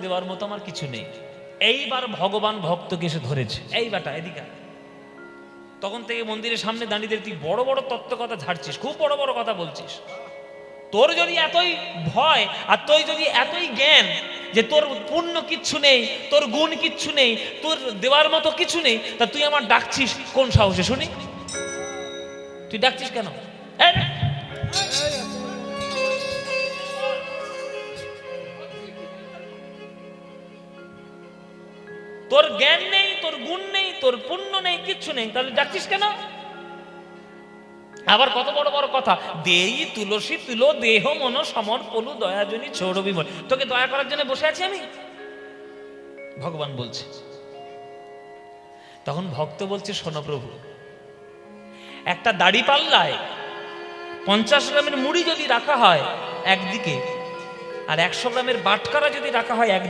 দেওয়ার মতো আমার কিছু নেই। এইবার ভগবান ভক্তকে এসে ধরেছে, এই বেটা এদিকে। তখন থেকে মন্দিরের সামনে দাঁড়িয়ে তুই বড় বড় তত্ত্ব কথা ঝাড়ছিস, খুব বড় বড় কথা বলছিস। তোর যদি এতই ভয় আর তুই যদি এতই জ্ঞান যে তোর পুণ্য কিচ্ছু নেই, তোর গুণ কিচ্ছু নেই, তোর দেওয়ার মতো কিছু নেই, তা তুই আমার ডাকছিস কোন সাহসে শুনি? তুই ডাকছিস কেন? তোর জ্ঞান নেই, তোর গুণ নেই, তোর পুণ্য নেই, কিচ্ছু নেই, তাহলে ডাকছিস কেন? আবার কত বড় বড় কথা, দেই তুলসী তুলো দেহ মন সমর পলু দয়াজনী ছোড় বিমল। তোকে দয়া করার জন্য বসে আছি আমি, ভগবান বলছে। তখন ভক্ত বলছে, শোনো প্রভু, একটা দাড়ি পাল্লায় 50 গ্রামের মুড়ি যদি রাখা হয় একদিকে, আর 100 গ্রামের বাটখারা যদি রাখা হয় একদিকে,